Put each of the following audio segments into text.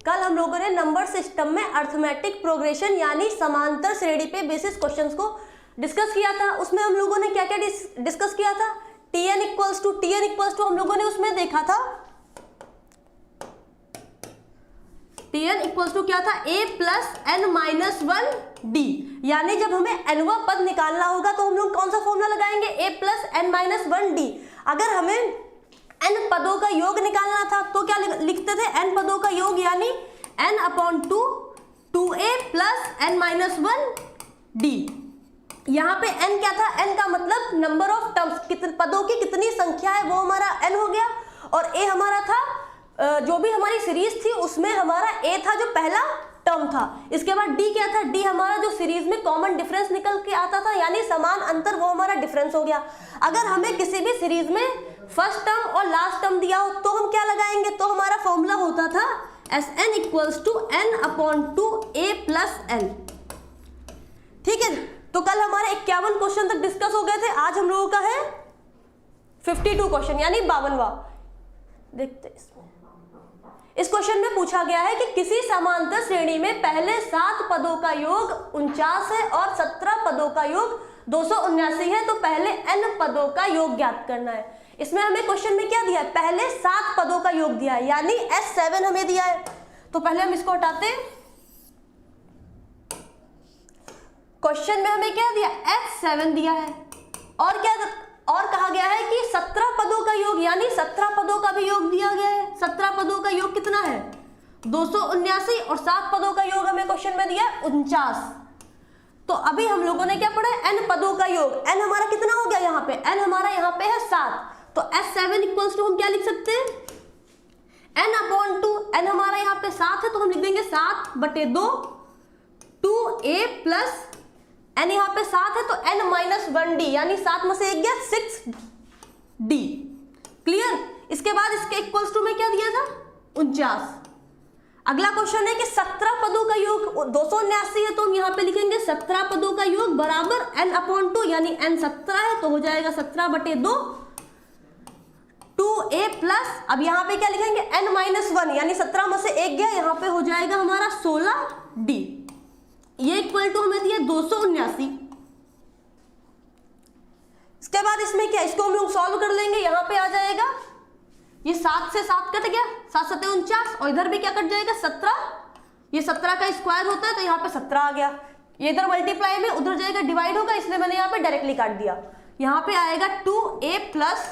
कल हम लोगों ने नंबर सिस्टम में अर्थमेटिक प्रोग्रेशन यानी समांतर श्रेणी पे बेसिस क्वेश्चंस को डिस्कस किया था। उसमें हम लोगों ने क्या क्या डिस्कस किया था, tn इक्वल्स टू हम लोगों ने उसमें देखा था tn इक्वल्स टू क्या था, a plus n minus 1 d, यानी जब हमें nवा पद निकालना होगा तो हम लोग कौन सा फॉर्मूला लगाएंगे, a plus n minus 1 d। अगर हमें n पदों का योग निकालना था तो क्या लिखते थे, n पदों का योग यानी n upon 2a plus n minus 1 d। यहाँ पे n क्या था, n का मतलब नंबर ऑफ टर्म्स, पदों की कितनी संख्या है वो हमारा n हो गया, और a हमारा था जो भी हमारी सीरीज थी उसमें हमारा a था जो पहला टर्म था। इसके बाद d क्या था, d हमारा जो सीरीज में कॉमन डिफरेंस निकल के आता था यानी समान अंतर, वो हमारा डिफरेंस हो गया। अगर हमें किसी भी सीरीज में फर्स्ट टर्म और लास्ट टर्म दिया हो तो हम क्या लगाएंगे, तो हमारा फॉर्मूला होता था Sn equals to n upon 2a plus n। ठीक है, तो कल हमारे 51 क्वेश्चन तक डिस्कस हो गए थे, आज हम लोगों का है 52 क्वेश्चन यानी 52वां। देखते हैं इसमें, इस क्वेश्चन में पूछा गया है कि किसी समांतर श्रेणी में पहले 7 पदों का योग 49 है और 17 पदों का योग 279 है, तो पहले n पदों का योग ज्ञात करना है। इसमें हमें क्वेश्चन में क्या दिया है, पहले 7 पदों का योग दिया है यानी S7 हमें दिया है। तो पहले हम इसको हटाते हैं। क्वेश्चन में हमें क्या दिया, S7 दिया है, और क्या और कहा गया है कि 17 पदों का योग यानी 17 पदों का भी योग दिया गया है। 17 पदों का योग कितना है, 279, और 7 पदों का योग हमें क्वेश्चन में दिया है 49। तो अभी हम लोगों ने क्या पढ़ा है, n पदों का योग, n हमारा कितना हो गया, यहाँ पे n हमारा यहाँ पे है 7, तो S7 इक्वल्स टू हम क्या लिख सकते हैं, n अपॉन 2, n हमारा यहाँ पे 7 है तो हम लिख देंगे 7/2 2a प्लस n यहाँ पे 7 है तो n माइनस 1d यानी 7 में से 1 गया 6d। क्लियर। इसके बाद इसके इक्वल्स टू में क्या दिया था 49। अगला क्वेश्चन है कि 17 पदों का योग 279 है तो हम यहाँ पे लिखेंगे 17 पदों का योग बराबर n अपॉन 2 यानी n 17 है तो हो जाएगा 17/2 2a प्लस, अब यहाँ पे क्या लिखेंगे n माइनस 1 यानी 17 में से 1 गया, यहाँ पे हो जाएगा हमारा 16d। ये इक्वल टू हमें दिया 279। इसके बाद इसमें क्या, इसको हम लोग सॉल्व कर लेंगे, यहाँ पे आ जाएगा ये 7 से 7 कट गया, 7 7 49, और इधर भी क्या कट जाएगा 17, ये 17 का स्क्वायर होता है तो यहाँ पे 17 आ गया, ये इधर मल्टीप्लाई में उधर जाएगा डिवाइड होगा, इसलिए मैंने यहाँ पे डायरेक्टली काट दिया। यहाँ पे आएगा 2a प्लस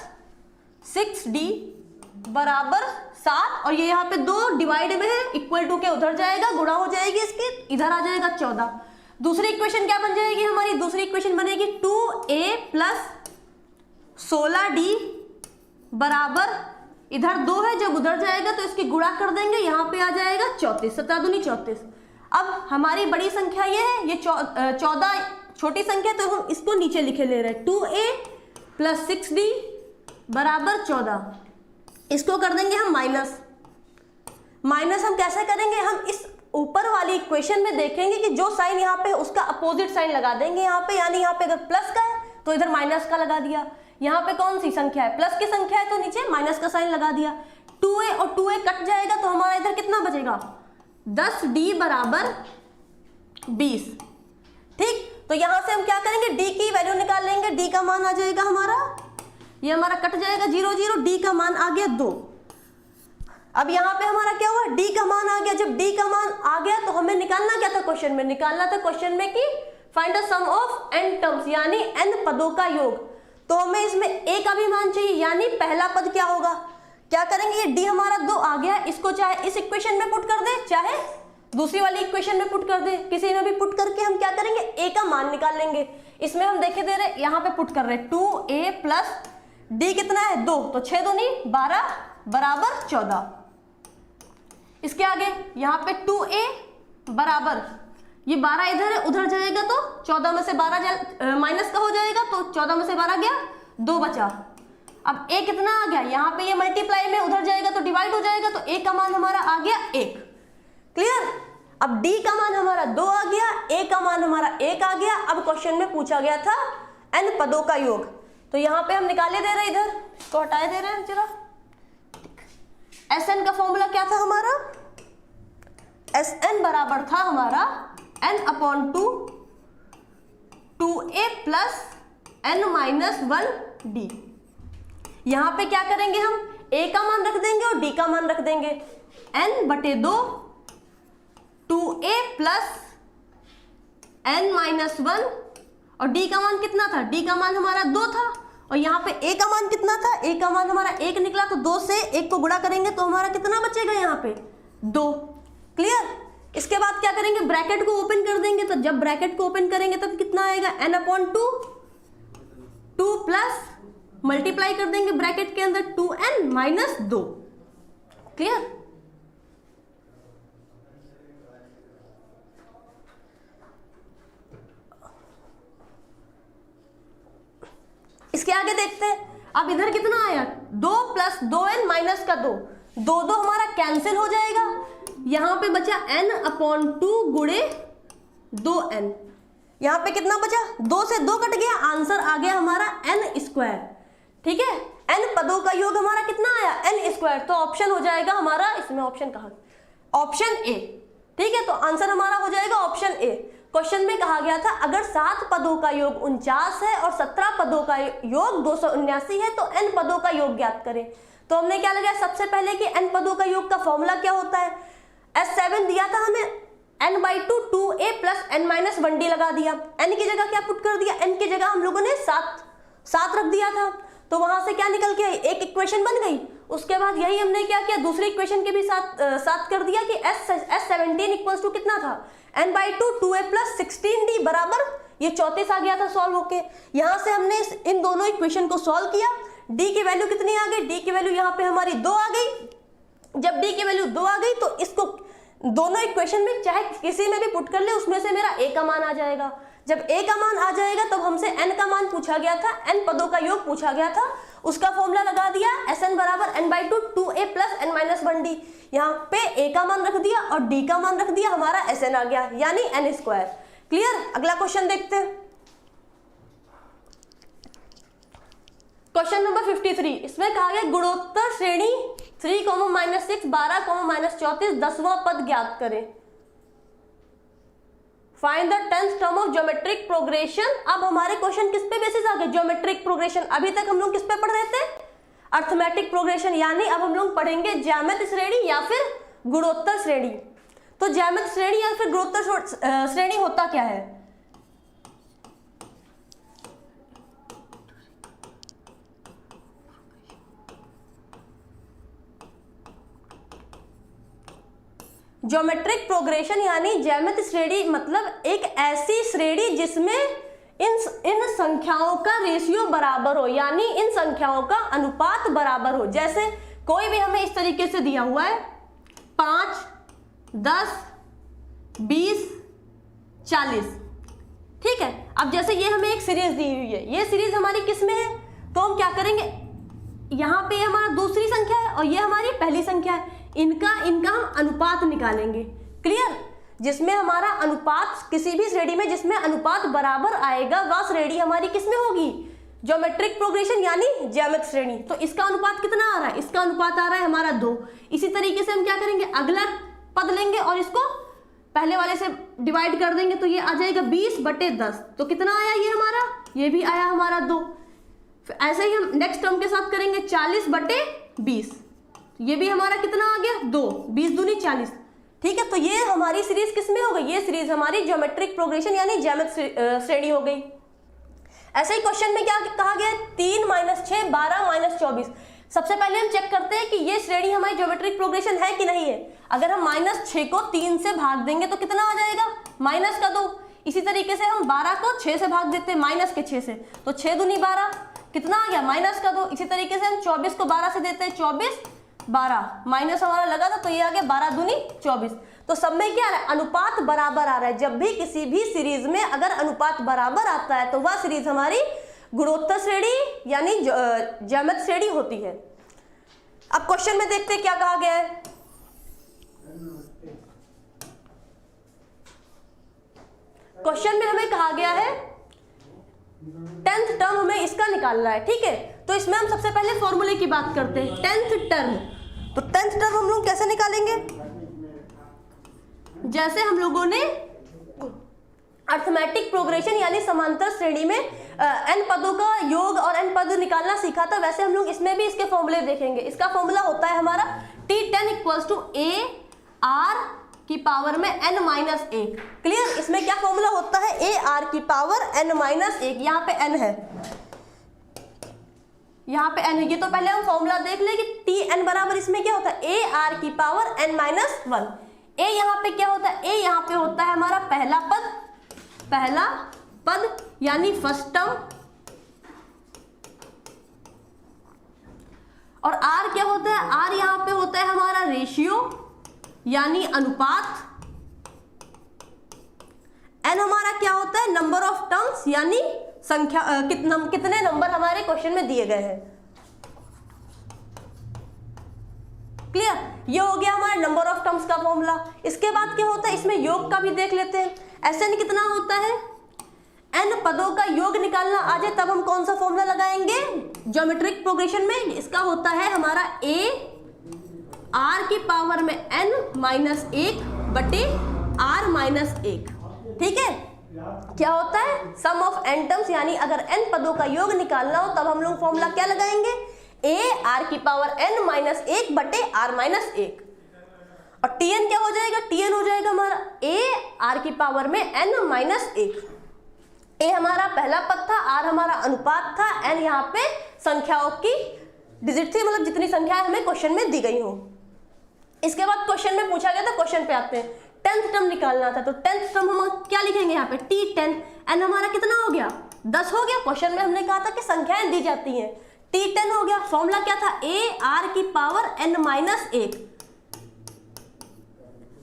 6d बराबर 7, और ये यहाँ पे 2 डिवाइड में है, इक्वल टू के उधर जाएगा, गुणा हो जाएगी इसकी, इधर आ जाएगा 14। दूसरी इक्वेशन क्या बन जाएगी हमारी, दूसरी इक्वेशन बनेगी 2a प्लस 16d बराबर, इधर 2 है, जब उधर जाएगा तो इसकी गुणा कर देंगे, यहाँ पे आ जाएगा 34, 17 दूनी 34। अब हमारी बड़ी संख्या ये है, ये 14 छोटी संख्या तो हम इसको नीचे लिखे ले रहे हैं, 2a प्लस 6d बराबर 14। इसको कर देंगे हम माइनस, माइनस हम कैसे करेंगे, हम इस ऊपर वाली इक्वेशन में देखेंगे कि जो साइन यहाँ पे उसका अपोजिट साइन लगा देंगे यहाँ पे, यानी यहाँ पे अगर प्लस का है तो इधर माइनस का लगा दिया, यहाँ पे कौन सी संख्या है प्लस की संख्या है तो नीचे माइनस का साइन लगा दिया। 2a और 2a कट जाएगा तो हमारा इधर कितना बचेगा 10d बराबर 20। ठीक, तो यहाँ से हम क्या करेंगे, d की वैल्यू निकाल लेंगे, d का मान आ जाएगा हमारा, ये हमारा कट जाएगा 0 0, d का मान आ गया 2। अब यहाँ पे हमारा क्या हुआ, d का मान आ गया, जब d का मान आ गया तो हमें निकालना क्या था क्वेश्चन में, निकालना था क्वेश्चन में कि find the sum of n terms यानी n पदों का योग। तो हमें इसमें a का भी मान चाहिए, यानी पहला पद क्या होगा, क्या करेंगे, ये d हमारा 2 आ गया, इसको चाहे इस इक्वेशन में पुट कर दे चाहे दूसरी वाली इक्वेशन में पुट कर दे, किसी में भी पुट करके हम क्या करेंगे a का मान निकाल लेंगे। इसमें हम देखे दे रहे, यहाँ पे पुट कर रहे 2a प्लस d कितना है 2, तो 6 दूनी 12 बराबर 14। इसके आगे यहाँ पे 2a बराबर, ये 12 इधर है उधर जाएगा तो 14 में से 12 माइनस का हो जाएगा, तो 14 में से 12 गया 2 बचा। अब a कितना आ गया, यहाँ पे ये मल्टीप्लाई में उधर जाएगा तो डिवाइड हो जाएगा, तो a का मान हमारा आ गया 1। क्लियर। अब d का मान हमारा 2 आ गया, a का मान हमारा 1 आ गया। अब क्वेश्चन में पूछा गया था n पदों का योग, तो यहाँ पे हम निकाले दे रहे हैं, इधर इसको हटाए दे रहे हैं जरा। Sn का फॉर्मूला क्या था हमारा, एस एन बराबर था हमारा n/2 2a plus n-1 d। यहां पे क्या करेंगे, हम a का मान रख देंगे और d का मान रख देंगे। n/2 2a प्लस n-1 और d का मान कितना था, d का मान हमारा 2 था और यहाँ पे a का मान कितना था, a का मान हमारा 1 निकला, तो 2 से 1 को गुणा करेंगे तो हमारा कितना बचेगा यहाँ पे 2। क्लियर। इसके बाद क्या करेंगे, ब्रैकेट को ओपन कर देंगे, तो जब ब्रैकेट को ओपन करेंगे तब कितना आएगा n/2 2 प्लस मल्टीप्लाई कर देंगे ब्रैकेट के अंदर 2n-2। क्लियर। इसके आगे देखते हैं। अब इधर कितना आया, 2 प्लस 2n माइनस का 2, 2 हमारा कैंसिल हो जाएगा। यहां पे बचा n/2 गुणे 2n। यहां पे कितना बचा, 2 से 2 कट गया, आंसर आ गया हमारा n²। ठीक है, n पदों का योग हमारा कितना आया, n²। तो ऑप्शन हो जाएगा हमारा, इसमें ऑप्शन कहा, ऑप्शन ए। ठीक है, तो आंसर हमारा हो जाएगा ऑप्शन ए। क्वेश्चन में कहा गया था अगर 7 पदों का योग 49 है और 17 पदों का योग 279 है तो n पदों का योग ज्ञात करें। तो हमने क्या लगाया, सबसे पहले कि n पदों का योग का फॉर्मूला क्या होता है, S7 दिया था हमें, n/2 2a plus n-1 d लगा दिया। n की जगह क्या पुट कर दिया, n की जगह हम लोगों ने 7 रख दिया था, तो वहां से क्या निकल के आई, एक इक्वेशन बन गई। उसके बाद यही हमने क्या किया, दूसरी इक्वेशन के भी साथ कर दिया कि S17 इक्वल्स टू कितना था, n/2 2a प्लस 16d बराबर ये 34 आ गया था सॉल्व होके। यहां से हमने इन दोनों इक्वेशन को सॉल्व किया, d की वैल्यू कितनी आ गई, d की वैल्यू यहाँ पे हमारी 2 आ गई। जब d की वैल्यू 2 आ गई तो इसको दोनों इक्वेशन में चाहे किसी में भी पुट कर ले, उसमें से मेरा a का मान आ जाएगा। जब a का मान आ जाएगा तब हमसे n का मान पूछा गया था, n पदों का योग पूछा गया था, उसका फॉर्मूला लगा दिया, Sn बराबर n/2 2a plus n-1 d। यहाँ पे a का मान रख दिया और d का मान रख दिया, हमारा Sn आ गया, यानी n²। क्लियर। अगला क्वेश्चन देखते हैं, क्वेश्चन नंबर 53। इसमें कहा गया गुणोत्तर श्रेणी 3, -6 12, -34 10वां पद ज्ञात करें। Find the 10th term of geometric progression. अब हमारे क्वेश्चन किस पे बेसिस आ गए, ज्योमेट्रिक प्रोग्रेशन। अभी तक हम लोग किस पे पढ़ रहे थे, अर्थमेटिक प्रोग्रेशन, यानी अब हम लोग पढ़ेंगे ज्यामिति श्रेणी या फिर गुणोत्तर श्रेणी। तो ज्यामिति श्रेणी या फिर गुणोत्तर श्रेणी होता क्या है, ज्योमेट्रिक प्रोग्रेशन यानी ज्यामिति श्रेणी मतलब एक ऐसी श्रेणी जिसमें इन संख्याओं का रेशियो बराबर हो, यानी इन संख्याओं का अनुपात बराबर हो। जैसे कोई भी हमें इस तरीके से दिया हुआ है 5, 10, 20, 40। ठीक है, अब जैसे ये हमें एक सीरीज दी हुई है, ये सीरीज हमारी किस में है, तो हम क्या करेंगे, यहाँ पे हमारा दूसरी संख्या है और ये हमारी पहली संख्या है, इनका हम अनुपात निकालेंगे। क्लियर। जिसमें हमारा अनुपात, किसी भी श्रेणी में जिसमें अनुपात बराबर आएगा वह श्रेणी हमारी किसमें होगी, ज्योमेट्रिक प्रोग्रेशन यानी ज्यामिति श्रेणी। तो इसका अनुपात कितना आ रहा है, इसका अनुपात आ रहा है हमारा 2। इसी तरीके से हम क्या करेंगे, अगला पद लेंगे और इसको पहले वाले से डिवाइड कर देंगे, तो ये आ जाएगा 20/10। तो कितना आया ये हमारा, ये भी आया हमारा 2। ऐसे ही हम नेक्स्ट टर्म के साथ करेंगे 40/20, ये भी हमारा कितना आ गया 2, 20 दूनी 40। ठीक है, तो ये हमारी सीरीज किसमें हो गई, ये सीरीज हमारी ज्योमेट्रिक प्रोग्रेशन यानी ज्यामिति श्रेणी हो गई। ऐसे ही क्वेश्चन में क्या कहा गया, 3, -6 12, -24। सबसे पहले हम चेक करते हैं कि ये श्रेणी हमारी ज्योमेट्रिक प्रोग्रेशन है कि नहीं है। अगर हम -6 को 3 से भाग देंगे तो कितना आ जाएगा, -2। इसी तरीके से हम 12 को 6 से भाग देते हैं, -6 से, तो 6 दूनी 12, कितना आ गया, -2। इसी तरीके से हम 24 को 12 से देते हैं, 24 12, माइनस हमारा लगा था तो ये आ गया 12 दूनी 24। तो सब में क्या आ रहा है, अनुपात बराबर आ रहा है। जब भी किसी भी सीरीज में अगर अनुपात बराबर आता है तो वह सीरीज हमारी गुणोत्तर श्रेणी यानी ज्यामिति श्रेणी होती है। अब क्वेश्चन में देखते हैं क्या कहा गया है। क्वेश्चन में हमें कहा गया है 10th टर्म हमें इसका निकालना है। ठीक है, तो इसमें हम सबसे पहले फॉर्मूले की बात करते हैं। 10th टर्म, तो 10th टर्म हम लोग कैसे निकालेंगे, जैसे हम लोगों ने अर्थमेटिक प्रोग्रेशन यानी समांतर श्रेणी में n पदों का योग और n पद निकालना सीखा था, वैसे हम लोग इसमें भी इसके फॉर्मूले देखेंगे। इसका फॉर्मूला होता है हमारा T10 equals to a r की पावर में n माइनस 1। क्लियर? इसमें क्या फॉर्मूला होता है? a r की पावर n माइनस 1। यहाँ पे n है, यहाँ पे n है। ये तो पहले हम फॉर्मूला देख ले कि Tn बराबर इसमें क्या होता है? a r की पावर n माइनस 1। a यहाँ पे क्या होता है? a यहाँ पे होता है हमारा पहला पद यानी फर्स्ट टर्म, और r क्या होता है? r यहाँ पे होता है हमारा रेशियो यानी अनुपात। n हमारा क्या होता है? नंबर ऑफ टर्म्स यानी संख्या, कितने नंबर हमारे क्वेश्चन में दिए गए हैं। क्लियर? ये हो गया हमारा नंबर ऑफ टर्म्स का फॉर्मूला। इसके बाद क्या होता है? इसमें योग का भी देख लेते हैं। Sn कितना होता है? n पदों का योग निकालना आ जाए तब हम कौन सा फॉर्मूला लगाएंगे ज्योमेट्रिक प्रोग्रेशन में? इसका होता है हमारा a r की पावर में n माइनस 1 बटे r माइनस 1। ठीक है? क्या होता है? सम ऑफ n टर्म्स, यानी अगर n पदों का योग निकालना हो तब हम लोग फॉर्मूला क्या लगाएंगे? a r की पावर n माइनस 1 बटे r माइनस 1। और Tn क्या हो जाएगा? Tn हो जाएगा हमारा a r की पावर में n माइनस 1। a हमारा पहला पद था, r हमारा अनुपात था, n यहाँ पे संख्याओं की डिजिट थी, मतलब जितनी संख्याएं हमें क्वेश्चन में दी गई हो। इसके बाद क्वेश्चन में पूछा गया था, क्वेश्चन पे आते हैं। 10th टर्म निकालना था, तो 10th टर्म हम क्या लिखेंगे यहाँ पे? T10। n हमारा कितना हो गया? 10 हो गया। क्वेश्चन में हमने कहा था कि संख्याएं दी जाती हैं। T10 हो गया। फॉर्मूला क्या था? a r की पावर n माइनस 1।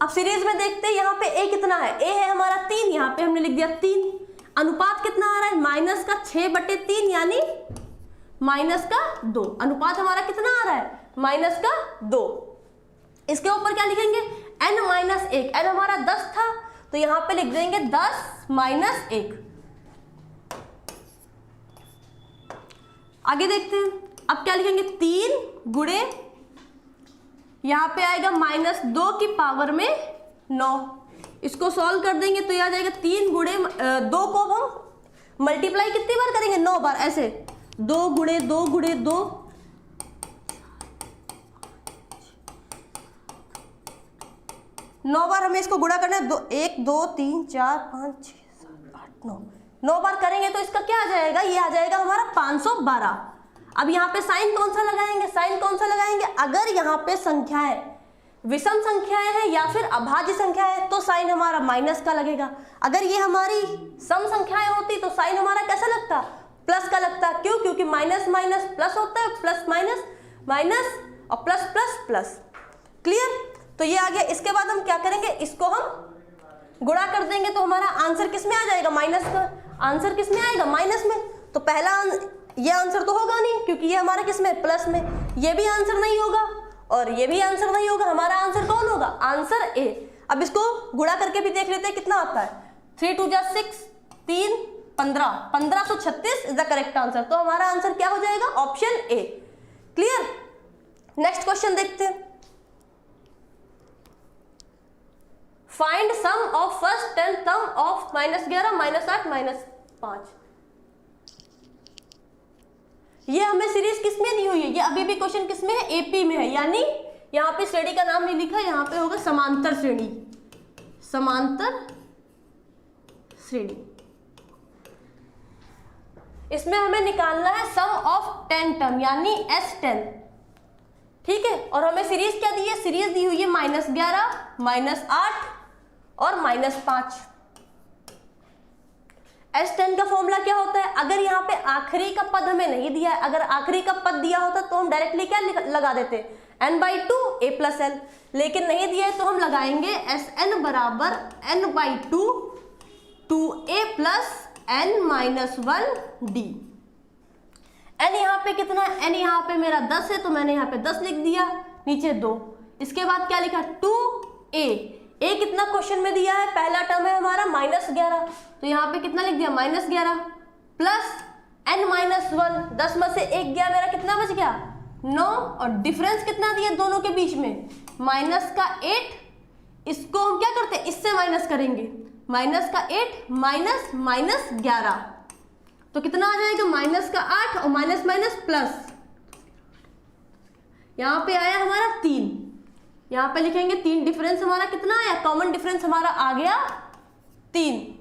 अब सीरीज में देखते हैं, यहाँ पे a कितना है? a है हमारा 3, यहाँ पे हमने लिख दिया 3। अनुपात कितना आ रहा है? माइनस का 6 बटे 3 यानी माइनस का 2। अनुपात हमारा कितना आ रहा है? माइनस का 2। इसके ऊपर क्या लिखेंगे? n minus 1। n हमारा 10 था, तो यहाँ पे लिख देंगे 10 माइनस 1। आगे देखते हैं। अब क्या लिखेंगे? 3 गुणे, यहाँ पे आएगा माइनस 2 की पावर में 9। इसको सॉल्व कर देंगे तो यह आ जाएगा 3 गुणे 2 को हम मल्टीप्लाई कितनी बार करेंगे? 9 बार। ऐसे 2 गुणे 2 गुणे 2, 9 बार हमें इसको गुणा करना है। 1 2 3 4 5 6 7 8 9, 9 बार करेंगे तो इसका क्या आ जाएगा? ये आ जाएगा हमारा 512। अब यहाँ पे साइन कौन सा लगाएंगे? साइन कौन सा लगाएंगे? अगर यहाँ पे संख्याएं विषम संख्याएं हैं या फिर अभाज्य संख्या है तो साइन हमारा माइनस का लगेगा। अगर ये हमारी सम संख्याएं होती तो साइन हमारा कैसा लगता? प्लस का लगता। क्यों? क्योंकि माइनस माइनस प्लस होता है, प्लस माइनस माइनस और प्लस प्लस प्लस। क्लियर? तो ये आ गया। इसके बाद हम क्या करेंगे? इसको हम गुणा कर देंगे तो हमारा आंसर किस में आ जाएगा? माइनस का आंसर किस में आएगा? माइनस में। तो पहला ये आंसर तो होगा नहीं, क्योंकि ये हमारा किस में? प्लस में। ये भी आंसर नहीं होगा और ये भी आंसर नहीं होगा। हमारा आंसर कौन होगा? Answer A. अब इसको गुणा करके भी देख लेते हैं कितना आता है। 3 2 जा 6, 3 15, 1536 इज द करेक्ट आंसर। तो हमारा आंसर क्या हो जाएगा? Option A. Clear? Next question देखते हैं। Find sum of first 10 term of -11 -8 -5। ये हमें सीरीज किस में दी हुई है? ये अभी भी क्वेश्चन किस में है? एपी में है, यानी यहाँ पे श्रेणी का नाम नहीं लिखा, यहाँ पे होगा समांतर श्रेणी। समांतर श्रेणी। इसमें हमें निकालना है सम ऑफ 10 टर्म यानी S10। ठीक है? और हमें सीरीज क्या दी है? सीरीज दी हुई है -11 -8 और -5। S10 का फॉर्मूला क्या होता है? अगर यहाँ पे आखिरी का पद हमें नहीं दिया है, अगर आखिरी का पद दिया होता तो हम डायरेक्टली क्या लगा देते? n/2 a + n। लेकिन नहीं दिया है तो हम लगाएंगे Sn बराबर n/2 2a + n-1d। n यहाँ पे कितना है? n यहाँ पे मेरा 10 है तो मैंने यहाँ पे 10 लिख दिया, नीचे 2। इसके बाद क्या लिखा? 2a। a कितना क्वेश्चन में दिया है? पहला टर्म है हमारा -11, तो यहाँ पे कितना लिख दिया? -11 प्लस n-1। 10 में से 1 गया, मेरा कितना बच गया? 9। और डिफरेंस कितना दिया दोनों के बीच में? -8 इसको हम क्या करते हैं, इससे माइनस करेंगे, माइनस का 8 माइनस माइनस 11, तो कितना आ जाएगा, माइनस का 8 और माइनस माइनस प्लस, यहाँ पे आया हमारा 3, यहाँ पे लिखेंगे 3, डिफरेंस हमारा कितना आया, कॉमन डिफरेंस हमारा आ गया 3।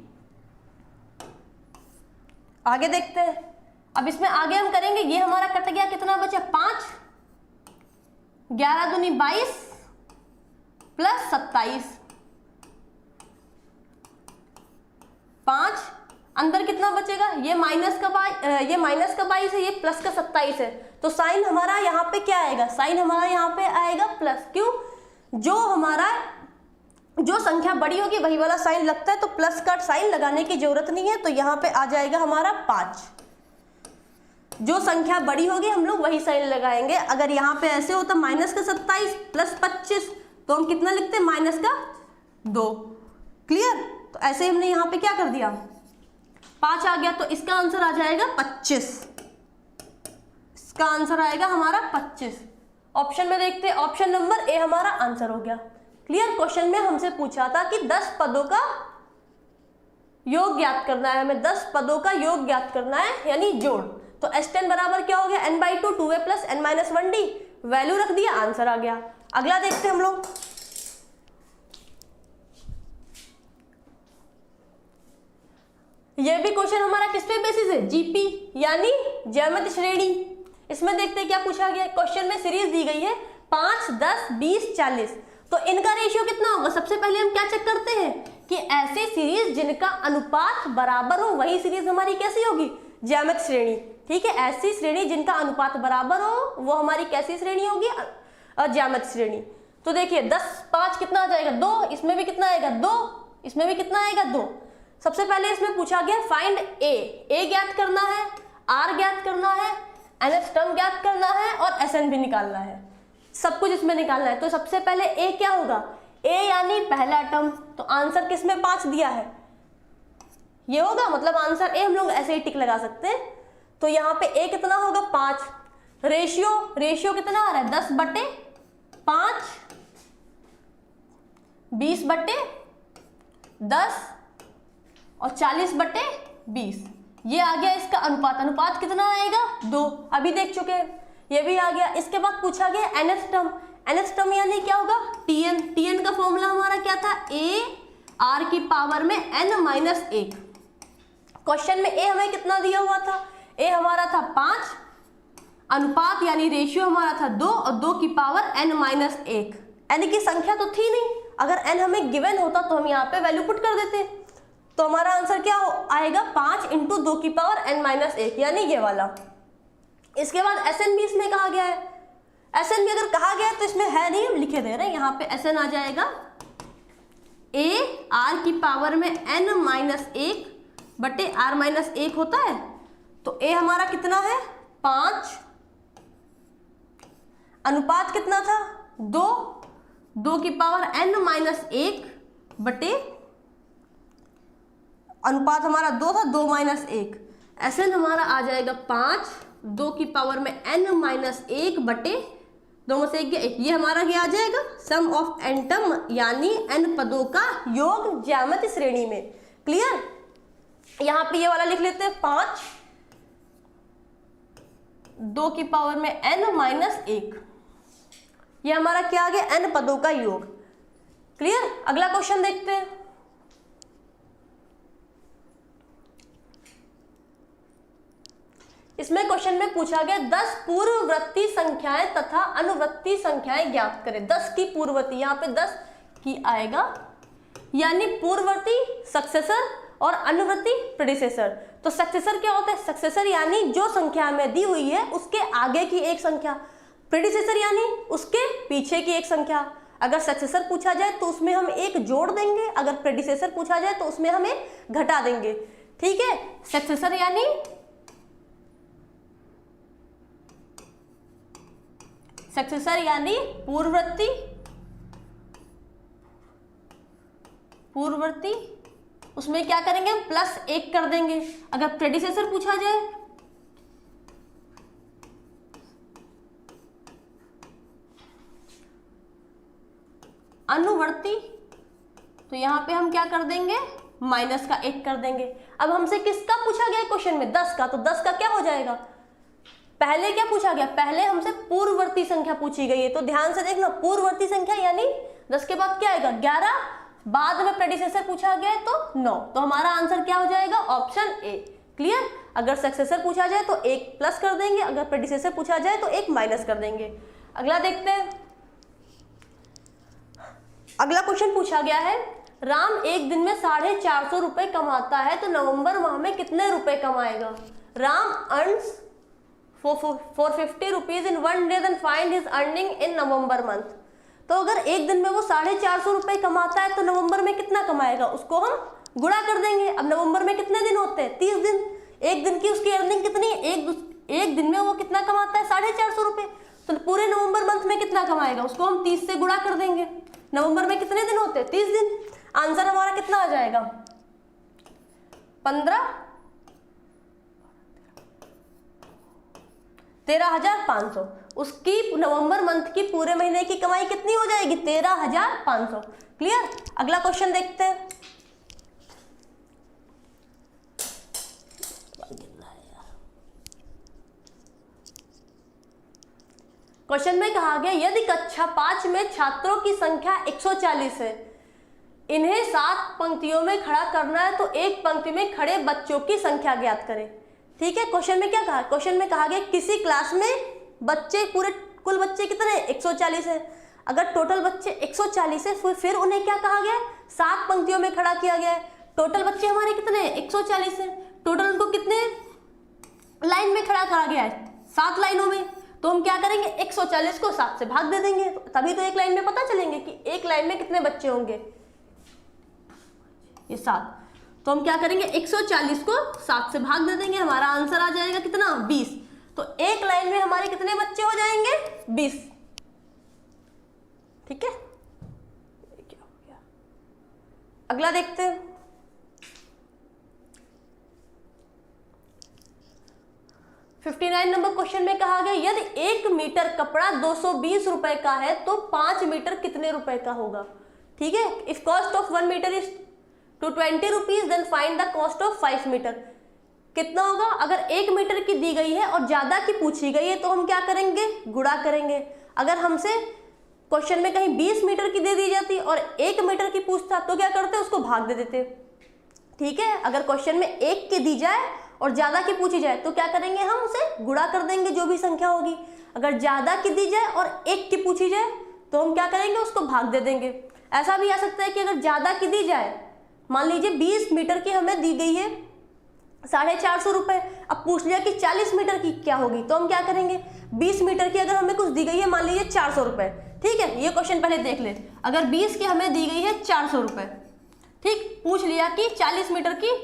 आगे देखते हैं, अब इसमें आगे हम करेंगे, ये हमारा कट गया, कितना बचा 5, 11 दूनी 22 प्लस 27, 5 अंदर कितना बचेगा, ये माइनस का 22 है, ये प्लस का 27 है, तो साइन हमारा यहाँ पे क्या आएगा, साइन हमारा यहाँ पे आएगा प्लस। क्यों, जो संख्या बड़ी होगी वही वाला साइन लगता है, तो प्लस का साइन लगाने की जरूरत नहीं है, तो यहाँ पे आ जाएगा हमारा 5। जो संख्या बड़ी होगी हम लोग वही साइन लगाएंगे। अगर यहाँ पे ऐसे होता माइनस का 27 प्लस 25, तो हम कितना लिखते हैं, माइनस का 2। क्लियर, तो ऐसे हमने यहाँ पे क्या कर दिया, 5 आ गया, तो इसका आंसर आ जाएगा 25, इसका आंसर आएगा हमारा 25। ऑप्शन में देखते हैं, ऑप्शन नंबर ए हमारा आंसर हो गया। क्लियर, क्वेश्चन में हमसे पूछा था कि 10 पदों का योग ज्ञात करना है, हमें 10 पदों का योग ज्ञात करना है, यानी जोड़। तो S10 बराबर क्या हो गया, n/2 2a plus n-1d, value रख दिया, आंसर आ गया। अगला देखते हैं हम लोग, ये भी क्वेश्चन हमारा किस पे बेसिस है, जीपी यानी ज्यामिति श्रेणी। इसमें देखते हैं क्या पूछा गया। क्वेश्चन में सीरीज दी गई है 5, 10, 20, 40, तो इनका रेशियो कितना होगा। सबसे पहले हम क्या चेक करते हैं कि ऐसी सीरीज जिनका अनुपात बराबर हो वही सीरीज हमारी कैसी होगी, ज्यामिति श्रेणी। ठीक है, ऐसी श्रेणी जिनका अनुपात बराबर हो वो हमारी कैसी श्रेणी होगी, ज्यामिति श्रेणी। तो देखिए 10, 5 कितना आ जाएगा, 2, इसमें भी कितना आएगा 2, इसमें भी कितना आएगा 2। सबसे पहले इसमें पूछा गया फाइंड ए ज्ञात करना है, आर ज्ञात करना है, nth टर्म ज्ञात करना है और SN भी निकालना है, सब कुछ इसमें निकालना है। तो सबसे पहले ए क्या होगा, ए यानी पहला टर्म, तो आंसर किसमें 5 दिया है, ये होगा, मतलब आंसर ए हम लोग ऐसे ही टिक लगा सकते हैं। तो यहाँ पे ए कितना होगा 5, रेशियो कितना आ रहा है 10/5, 20/10 और 40/20, ये आ गया इसका अनुपात कितना आएगा 2, अभी देख चुके हैं, ये भी आ गया। इसके बाद पूछा गया nth टर्म यानी क्या होगा, tn का फॉर्मूला हमारा क्या था, a r की पावर में n-1। क्वेश्चन में a हमें कितना दिया हुआ था, a हमारा था 5, अनुपात यानी रेशियो हमारा था 2 और 2 की पावर n-1, n की संख्या तो थी नहीं, अगर n हमें गिवन होता तो हम यहाँ पे वैल्यू पुट कर देते, तो हमारा आंसर क्या आएगा 5 × 2 की पावर n-1, यानी ये वाला। इसके बाद SN भी इसमें कहा गया है, SN भी अगर कहा गया है तो इसमें है नहीं, हम लिखे दे रहे हैं, यहाँ पे SN आ जाएगा a r की पावर में n-1/r-1 होता है, तो a हमारा कितना है 5, अनुपात कितना था 2 की पावर n-1 बटे, अनुपात हमारा 2 था, 2 - 1, SN हमारा आ जाएगा 5, 2 की पावर में n-1 बटे 2 में से 1 गया 1, ये हमारा क्या आ जाएगा, सम ऑफ n टर्म यानी n पदों का योग ज्यामिति श्रेणी में। क्लियर, यहाँ पे ये वाला लिख लेते हैं 5, 2 की पावर में n-1, ये हमारा क्या आ गया, n पदों का योग। क्लियर, अगला क्वेश्चन देखते हैं। इसमें क्वेश्चन में पूछा गया 10 पूर्ववर्ती संख्याएं तथा अनुवर्ती संख्याएं ज्ञात करें। 10 की पूर्ववर्ती, यहाँ पे 10 की आएगा, यानी पूर्ववर्ती सक्सेसर और अनुवर्ती प्रेडिसेसर। तो सक्सेसर क्या होता है, सक्सेसर यानी जो संख्या में दी हुई है उसके आगे की एक संख्या, प्रेडिसेसर यानी उसके पीछे की एक संख्या। अगर सक्सेसर पूछा जाए तो उसमें हम एक जोड़ देंगे, अगर प्रेडिसेसर पूछा जाए तो उसमें हम एक घटा देंगे। ठीक है, सक्सेसर यानी पूर्ववर्ती, उसमें क्या करेंगे हम +1 कर देंगे। अगर प्रेडिसेसर पूछा जाए अनुवर्ती तो यहाँ पे हम क्या कर देंगे, माइनस का 1 कर देंगे। अब हमसे किसका पूछा गया क्वेश्चन में, 10 का, तो 10 का क्या हो जाएगा, पहले क्या पूछा गया, पहले हमसे पूर्ववर्ती संख्या पूछी गई है, तो ध्यान से देखना, पूर्ववर्ती संख्या यानी 10 के बाद क्या आएगा 11, बाद में प्रेडिसेसर पूछा गया है तो 9, तो हमारा आंसर क्या हो जाएगा, ऑप्शन ए। क्लियर। अगर सक्सेसर पूछा जाए तो 1 प्लस कर देंगे, अगर प्रेडिसेसर पूछा जाए तो 1 माइनस कर देंगे। अगला देखते हैं। अगला क्वेश्चन पूछा गया है, राम एक दिन में 450 रुपए कमाता है तो नवंबर माह में कितने रुपए कमाएगा। Ram earns 450 rupees in 1 day then find his earning in November month. तो अगर एक दिन में वो 450 रुपए कमाता है तो नवंबर में कितना कमाएगा, उसको हम गुणा कर देंगे। अब नवंबर में कितने दिन होते हैं, 30 दिन। एक दिन की उसकी अर्निंग कितनी है, एक दिन में वो कितना कमाता है 450 रुपए, तो पूरे नवंबर मंथ में कितना कमाएगा, उसको हम 30 से गुणा कर देंगे। नवंबर में कितने दिन होते हैं, 30 दिन। आंसर हमारा कितना आ जाएगा, 13,500। उसकी नवंबर मंथ की पूरे महीने की कमाई कितनी हो जाएगी, 13,500। क्लियर। अगला क्वेश्चन देखते हैं। क्वेश्चन में कहा गया, यदि कक्षा 5 में छात्रों की संख्या 140 है, इन्हें 7 पंक्तियों में खड़ा करना है, तो एक पंक्ति में खड़े बच्चों की संख्या ज्ञात करें। ठीक है। क्वेश्चन में क्या कहा, क्वेश्चन में कहा गया किसी क्लास में बच्चे पूरे कुल बच्चे कितने 140 है। अगर टोटल बच्चे 140 है फिर उन्हें क्या कहा गया, 7 पंक्तियों में खड़ा किया गया है। टोटल बच्चे हमारे कितने 140 है, टोटल उनको कितने लाइन में खड़ा करा गया है, 7 लाइनों में। तो हम क्या करेंगे, 140 को 7 से भाग दे देंगे, तभी तो एक लाइन में पता चलेंगे कि एक लाइन में कितने बच्चे होंगे, ये 7। तो हम क्या करेंगे, 140 को 7 से भाग दे देंगे, हमारा आंसर आ जाएगा कितना 20। तो एक लाइन में हमारे कितने बच्चे हो जाएंगे 20। ठीक है। क्या हो गया, अगला देखते हैं। नंबर क्वेश्चन में कहा गया, यदि 1 मीटर कपड़ा 220 रुपए का है तो 5 मीटर कितने रुपए का होगा। ठीक है। If cost of 1 metre is 220 rupees then find the cost of 5 metre. कितना होगा, अगर 1 मीटर की दी गई है और ज्यादा की पूछी गई है तो हम क्या करेंगे, गुणा करेंगे। अगर हमसे क्वेश्चन में कहीं 20 मीटर की दे दी जाती और 1 मीटर की पूछता तो क्या करते, उसको भाग दे देते। ठीक है। अगर क्वेश्चन में 1 की दी जाए और ज्यादा की पूछी जाए तो क्या करेंगे, हम उसे गुणा कर देंगे जो भी संख्या होगी। अगर ज्यादा की दी जाए और 1 की पूछी जाए तो हम क्या करेंगे, उसको भाग दे देंगे। ऐसा भी आ सकता है कि अगर ज्यादा की दी जाए, मान लीजिए 20 मीटर की हमें दी गई है 450 रुपए, अब पूछ लिया कि 40 मीटर की क्या होगी, तो हम क्या करेंगे, 20 मीटर की अगर हमें कुछ दी गई है मान लीजिए 400 रुपए। ठीक है। ये क्वेश्चन पहले देख ले, अगर 20 की हमें दी गई है 400 रुपए, ठीक, पूछ लिया कि 40 मीटर की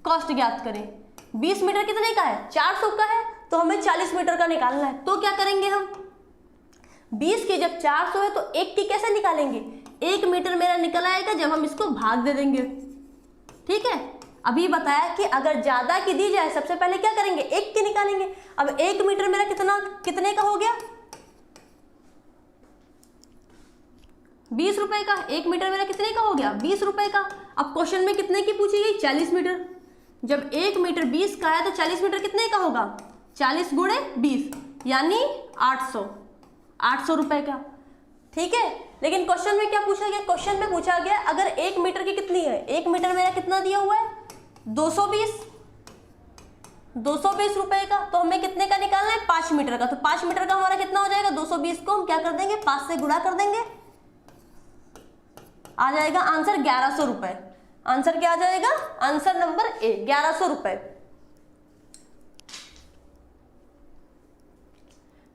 कॉस्ट ज्ञात करें। 20 मीटर कितने का है, 400 का है, तो हमें 40 मीटर का निकालना है। तो क्या करेंगे हम, 20 की जब 400 है तो 1 की कैसे निकालेंगे, 1 मीटर मेरा निकल आएगा जब हम इसको भाग दे देंगे। ठीक है। अभी बताया कि अगर ज्यादा की दी जाए सबसे पहले क्या करेंगे, 1 की निकालेंगे। अब 1 मीटर मेरा कितने का हो गया, 20 रुपए का। 1 मीटर मेरा कितने का हो गया, 20 रुपए का। अब क्वेश्चन में कितने की पूछी गई, 40 मीटर। जब 1 मीटर 20 का है तो 40 मीटर कितने का होगा, 40 गुणे 20 यानी 800 रुपए का। ठीक है। लेकिन क्वेश्चन में क्या पूछा गया, क्वेश्चन में पूछा गया अगर 1 मीटर की कितनी है, 1 मीटर मेरा कितना दिया हुआ है 220 रुपए का, तो हमें कितने का निकालना है, 5 मीटर का। तो 5 मीटर का हमारा कितना हो जाएगा, 220 को हम क्या कर देंगे, 5 से गुणा कर देंगे, आ जाएगा आंसर 1100 रुपए। आंसर क्या आ जाएगा, आंसर नंबर ए 1100 रुपए।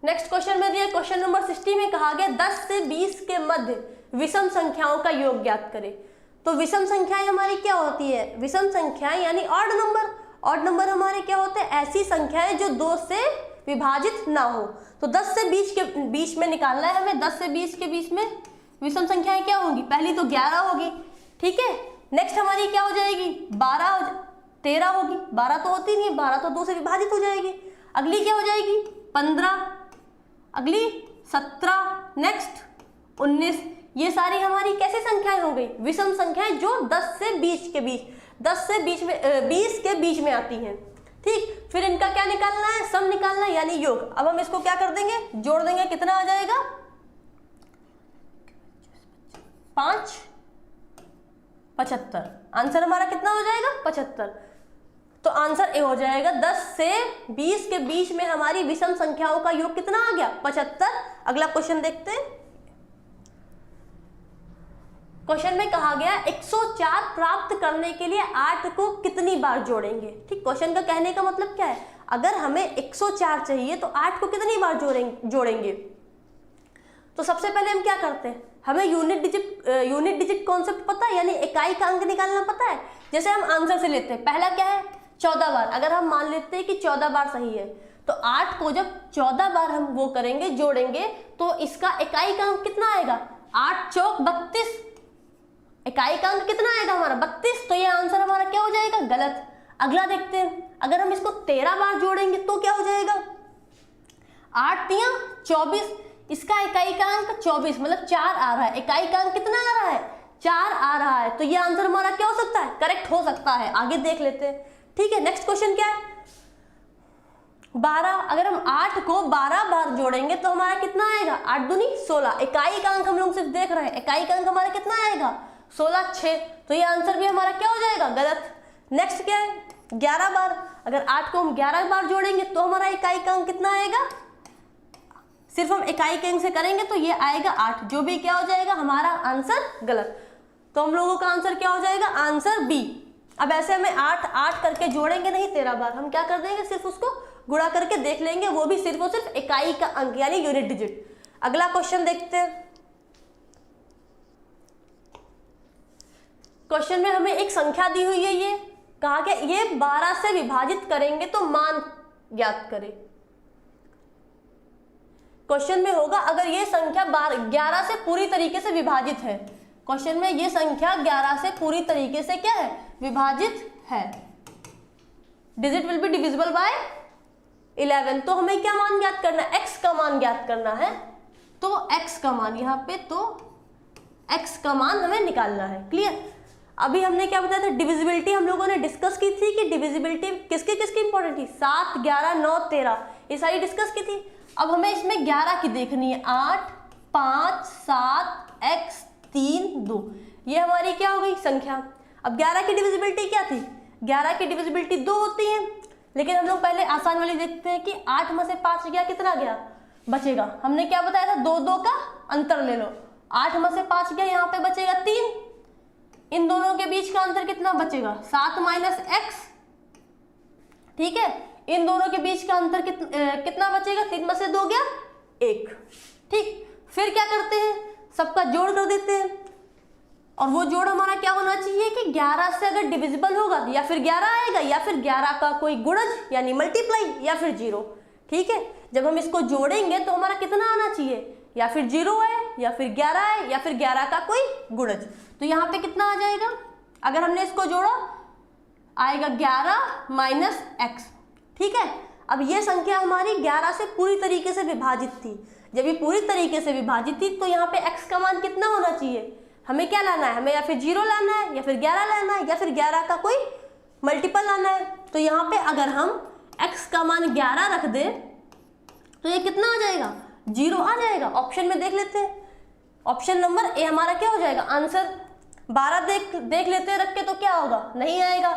नेक्स्ट क्वेश्चन में दिया, क्वेश्चन नंबर 60 में कहा गया 10 से 20 के मध्य विषम संख्याओं का योग ज्ञात करें। तो विषम संख्याएं हमारी क्या होती है, विषम संख्याएं यानी ऑड नंबर। ऑड नंबर हमारे क्या होते हैं, ऐसी संख्याएं जो 2 से विभाजित ना हो। तो 10 से 20 के बीच में निकालना है हमें, 10 से 20 के बीच में विषम संख्याएं क्या होंगी, पहली तो 11 होगी। ठीक है। नेक्स्ट हमारी क्या हो जाएगी, 13 होगी, 12 तो होती नहीं है, 12 तो 2 से विभाजित हो जाएगी। अगली क्या हो जाएगी 15, अगली 17, नेक्स्ट 19, ये सारी हमारी कैसी संख्याएं हो गई, विषम संख्याएं जो 10 से 20 के बीच, 10 से 20 के बीच में आती हैं। ठीक, फिर इनका क्या निकालना है, सम निकालना है यानी योग। अब हम इसको क्या कर देंगे, जोड़ देंगे, कितना आ जाएगा 5 75। आंसर हमारा कितना हो जाएगा 75। तो आंसर ए हो जाएगा 10 से 20 के बीच में हमारी विषम संख्याओं का योग कितना आ गया 75। अगला क्वेश्चन देखते हैं। क्वेश्चन में कहा गया 104 प्राप्त करने के लिए 8 को कितनी बार जोड़ेंगे। ठीक, क्वेश्चन का कहने का मतलब क्या है, अगर हमें 104 चाहिए तो 8 को कितनी बार जोड़ेंगे। तो सबसे पहले हम क्या करते हैं, हमें यूनिट डिजिट कॉन्सेप्ट पता है, यानी इकाई का अंक निकालना पता है। जैसे हम आंसर से लेते हैं, पहला क्या है 14 बार। अगर हम मान लेते हैं कि 14 बार सही है, तो 8 को जब 14 बार हम वो करेंगे, जोड़ेंगे, तो इसका इकाई का अंक कितना आएगा 8 चौक 32। इकाई का अंक कितना आएगा हमारा 32। तो ये आंसर हमारा क्या हो जाएगा गलत। अगला देखते हैं, अगर हम इसको 13 बार जोड़ेंगे तो क्या हो जाएगा 8 तिया 24। इसका इकाई का अंक 24 मतलब 4 आ रहा है। इकाई का अंक कितना आ रहा है 4 आ रहा है। तो ये आंसर हमारा क्या हो सकता है, करेक्ट हो सकता है। आगे देख लेते हैं। ठीक है, नेक्स्ट क्वेश्चन क्या है 12। अगर हम 8 को 12 बार जोड़ेंगे तो हमारा कितना आएगा 8 दूनी 16। इकाई का अंक हम लोग सिर्फ देख रहे हैं, इकाई का अंक हमारा कितना आएगा 16 6। तो ये आंसर भी हमारा क्या हो जाएगा गलत। नेक्स्ट क्या है 11 बार। अगर 8 को हम 11 बार जोड़ेंगे तो हमारा इकाई का अंक कितना आएगा, सिर्फ हम इकाई के अंक से करेंगे तो ये आएगा 8, जो भी क्या हो जाएगा हमारा आंसर गलत। तो हम लोगों का आंसर क्या हो जाएगा, आंसर बी। अब ऐसे हमें 8 करके जोड़ेंगे नहीं 13 बार, हम क्या कर देंगे सिर्फ उसको गुणा करके देख लेंगे, वो भी सिर्फ और सिर्फ इकाई का अंक यानी यूनिट डिजिट। अगला क्वेश्चन देखते हैं। क्वेश्चन में हमें एक संख्या दी हुई है, ये कहा गया ये 12 से विभाजित करेंगे तो मान ज्ञात करें। क्वेश्चन में होगा अगर ये संख्या 11 से पूरी तरीके से विभाजित है। क्वेश्चन में ये संख्या 11 से पूरी तरीके से क्या है विभाजित है, digit will be divisible by 11। तो हमें क्या मान ज्ञात करना है, x का मान ज्ञात करना है। तो x का मान यहाँ पे, तो x का मान हमें निकालना है। क्लियर। अभी हमने क्या बताया था, डिविजिबिलिटी हम लोगों ने डिस्कस की थी कि डिविजिबिलिटी किसकी किसकी इंपॉर्टेंट थी, 7 11 9 13 ये सारी डिस्कस की थी। अब हमें इसमें 11 की देखनी है, 8 5 7 x 3 2 ये हमारी क्या हो गई संख्या। अब 11 की डिविजिबिलिटी क्या थी, 11 की डिविजिबिलिटी 2 होती है, लेकिन हम लोग पहले आसान वाली देखते हैं कि 8 में से 5 गया कितना गया बचेगा। हमने क्या बताया था 2 2 का अंतर ले लो, 8 में से 5 गया यहाँ पे बचेगा 3, इन दोनों के बीच का अंतर कितना बचेगा 7 माइनस x। ठीक है, इन दोनों के बीच का अंतर कितना बचेगा, 3 में से 2 गया 1। ठीक, फिर क्या करते हैं सबका जोड़ कर देते हैं, और वो जोड़ हमारा क्या होना चाहिए कि 11 से अगर डिविजिबल होगा या फिर 11 आएगा या फिर 11 का कोई गुणज यानी मल्टीप्लाई या फिर 0। ठीक है, जब हम इसको जोड़ेंगे तो हमारा कितना आना चाहिए, या फिर 0 है या फिर 11 है या फिर 11 का कोई गुणज। तो यहाँ पे कितना आ जाएगा, अगर हमने इसको जोड़ा आएगा 11 माइनस x। ठीक है, अब ये संख्या हमारी 11 से पूरी तरीके से विभाजित थी। जब ये पूरी तरीके से विभाजित थी तो यहाँ पे x का मान कितना होना चाहिए, हमें क्या लाना है, हमें या फिर 0 लाना है या फिर 11 लाना है या फिर 11 का कोई मल्टीपल लाना है। तो यहाँ पे अगर हम x का मान 11 रख दें तो ये कितना आ जाएगा 0 आ जाएगा। ऑप्शन में देख लेते हैं, ऑप्शन नंबर ए हमारा क्या हो जाएगा आंसर। 12 देख लेते हैं रख के तो क्या होगा, नहीं आएगा।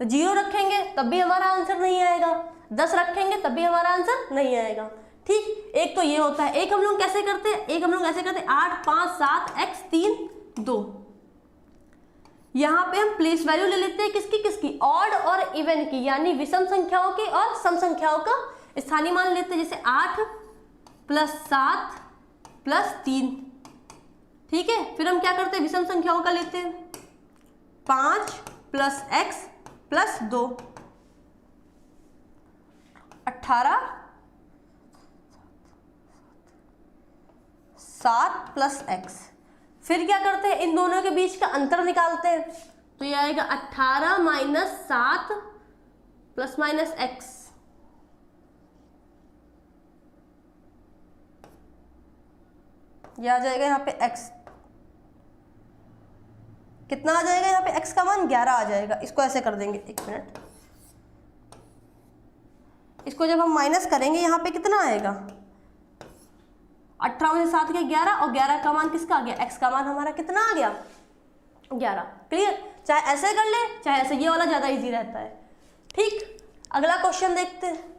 0 रखेंगे तब भी हमारा आंसर नहीं आएगा, 10 रखेंगे तब भी हमारा आंसर नहीं आएगा। ठीक, एक तो ये होता है। एक हम लोग कैसे करते हैं, एक हम लोग ऐसे करते हैं 8 5 7 x 3 2। यहाँ पे हम प्लेस वैल्यू ले लेते हैं किसकी किसकी, ऑड और इवन की, यानी विषम संख्याओं की और सम संख्याओं का स्थानीय मान लेते हैं। जैसे 8 + 7 + 3। ठीक है, फिर हम क्या करते हैं विषम संख्याओं का लेते हैं, 5 + x + 2 18 7 + x। फिर क्या करते हैं इन दोनों के बीच का अंतर निकालते हैं, तो ये आएगा 18 माइनस 7 ± x। ये आ जाएगा यहाँ पे x। कितना आ जाएगा यहाँ पे, x का मान 11 आ जाएगा। इसको ऐसे कर देंगे, एक मिनट, इसको जब हम माइनस करेंगे यहाँ पे कितना आएगा, 18 में से 7 गया 11, और 11 का मान किसका आ गया, x का मान हमारा कितना आ गया, 11। क्लियर, चाहे ऐसे कर ले चाहे ऐसे, ये वाला ज़्यादा इजी रहता है। ठीक, अगला क्वेश्चन देखते हैं।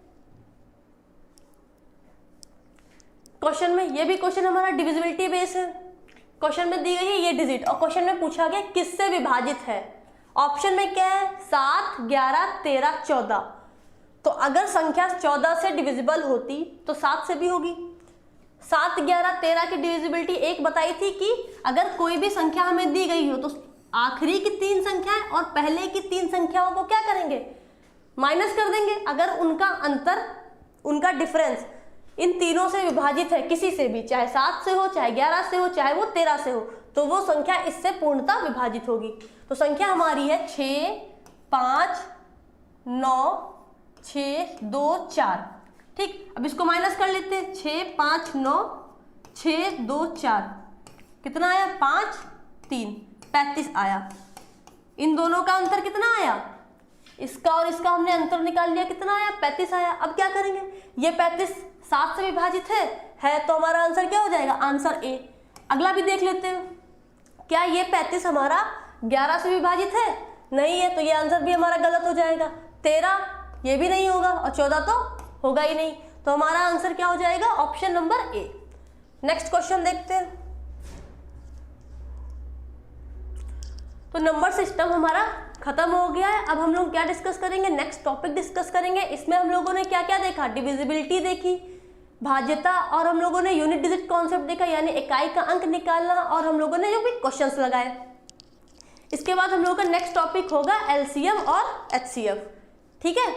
क्वेश्चन में, ये भी क्वेश्चन हमारा डिविजिबिलिटी बेस है। क्वेश्चन में दी गई है ये डिजिट, और क्वेश्चन में पूछा गया किससे विभाजित है। ऑप्शन में क्या है, 7, 11, 13, 14। तो अगर संख्या 14 से डिविजिबल होती तो 7 से भी होगी। 7, 11, 13 की डिविजिबिलिटी एक बताई थी कि अगर कोई भी संख्या हमें दी गई हो तो आखिरी की 3 संख्याएं और पहले की 3 संख्याओं को क्या करेंगे, माइनस कर देंगे। अगर उनका अंतर, उनका डिफरेंस इन तीनों से विभाजित है, किसी से भी, चाहे 7 से हो, चाहे 11 से हो, चाहे वो 13 से हो, तो वो संख्या इससे पूर्णतः विभाजित होगी। तो संख्या हमारी है 6, 5, 9, 6, 2, 4। ठीक, अब इसको माइनस कर लेते हैं। 6, 5, 9, 6, 2, 4, कितना आया, 5, 3, 35 आया। इन दोनों का अंतर कितना आया, इसका और इसका हमने अंतर निकाल लिया, कितना आया, 35 आया। अब क्या करेंगे, ये 35 7 से विभाजित है तो हमारा आंसर क्या हो जाएगा, आंसर ए। अगला भी देख लेते हैं, क्या ये 35 हमारा 11 से विभाजित है, नहीं है, तो ये आंसर भी हमारा गलत हो जाएगा। 13 ये भी नहीं होगा, और 14 तो होगा ही नहीं, तो हमारा आंसर क्या हो जाएगा, option number A. Next question देखते हैं। तो नंबर सिस्टम हमारा खत्म हो गया है। अब हम लोग क्या डिस्कस करेंगे, नेक्स्ट टॉपिक डिस्कस करेंगे। इसमें हम लोगों ने क्या क्या देखा, डिविजिबिलिटी देखी, भाज्यता, और हम लोगों ने यूनिट डिजिट कॉन्सेप्ट देखा, यानी इकाई का अंक निकालना, और हम लोगों ने जो भी क्वेश्चंस लगाए। इसके बाद हम लोगों का नेक्स्ट टॉपिक होगा एलसीएम और एचसीएफ। ठीक है।